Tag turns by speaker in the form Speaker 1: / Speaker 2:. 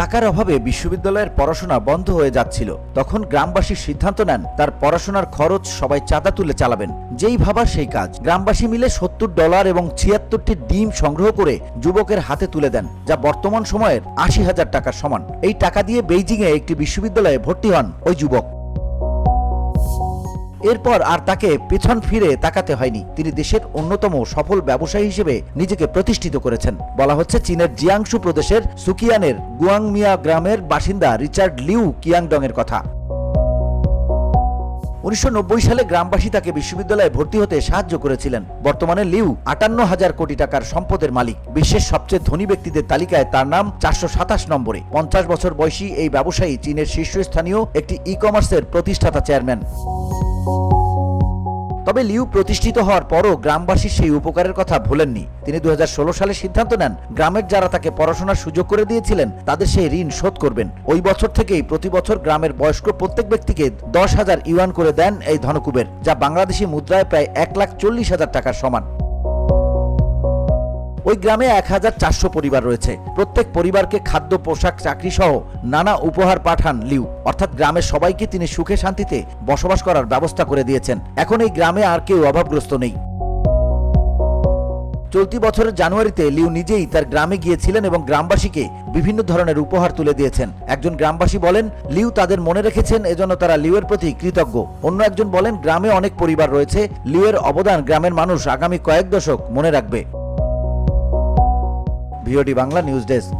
Speaker 1: টাকার অভাবে বিশ্ববিদ্যালয়ের পড়াশোনা বন্ধ হয়ে যাচ্ছিল। তখন গ্রামবাসী সিদ্ধান্ত নেন তার পড়াশোনার খরচ সবাই চাঁদা তুলে চালাবেন। যেই ভাবা সেই কাজ। গ্রামবাসী মিলে $70 এবং 76টি ডিম সংগ্রহ করে যুবকের হাতে তুলে দেন, যা বর্তমান সময়ের 80,000 টাকার সমান। এই টাকা দিয়ে বেইজিংয়ে একটি বিশ্ববিদ্যালয়ে ভর্তি হন ওই যুবক। এরপর আর তাকে পেছন ফিরে তাকাতে হয়নি। তিনি দেশের অন্যতম সফল ব্যবসায়ী হিসেবে নিজেকে প্রতিষ্ঠিত করেছেন। বলা হচ্ছে চীনের জিয়াংশু প্রদেশের সুকিয়ানের গুয়াংমিয়া গ্রামের বাসিন্দা রিচার্ড লিউ কিয়াংডং এর কথা। 1990 সালে গ্রামবাসী তাকে বিশ্ববিদ্যালয়ে ভর্তি হতে সাহায্য করেছিলেন। বর্তমানে লিউ 58,000 কোটি টাকার সম্পদের মালিক। বিশ্বের সবচেয়ে ধনী ব্যক্তিদের তালিকায় তার নাম 427 নম্বরে। 50 বছর বয়সী এই ব্যবসায়ী চীনের শীর্ষস্থানীয় একটি ই-কমার্সের প্রতিষ্ঠাতা চেয়ারম্যান। তবে লিউ প্রতিষ্ঠিত হওয়ার পরও গ্রামবাসীর সেই উপকারের কথা ভোলেননি। তিনি 2016 সালে সিদ্ধান্ত নেন গ্রামের যারা তাকে পড়াশোনার সুযোগ করে দিয়েছিলেন তাদের সেই ঋণ শোধ করবেন। ওই বছর থেকেই প্রতি বছর গ্রামের বয়স্ক প্রত্যেক ব্যক্তিকে 10,000 ইউয়ান করে দেন এই ধনকুবের, যা বাংলাদেশি মুদ্রায় প্রায় 1,40,000 টাকার সমান। ওই গ্রামে 1,400 পরিবার রয়েছে। প্রত্যেক পরিবারকে খাদ্য, পোশাক, চাকরি সহ নানা উপহার পাঠান লিউ। অর্থাৎ গ্রামের সবাইকে তিনি সুখে শান্তিতে বসবাস করার ব্যবস্থা করে দিয়েছেন। এখন এই গ্রামে আর কেউ অভাবগ্রস্ত নেই। চলতি বছরের জানুয়ারিতে লিউ নিজেই তার গ্রামে গিয়েছিলেন এবং গ্রামবাসীকে বিভিন্ন ধরনের উপহার তুলে দিয়েছেন। একজন গ্রামবাসী বলেন লিউ তাদের মনে রেখেছেন, এজন্য তারা লিউয়ের প্রতি কৃতজ্ঞ। অন্য একজন বলেন গ্রামে অনেক পরিবার রয়েছে, লিউয়ের অবদান গ্রামের মানুষ আগামী কয়েক দশক মনে রাখবে। VOD Bangla news desk.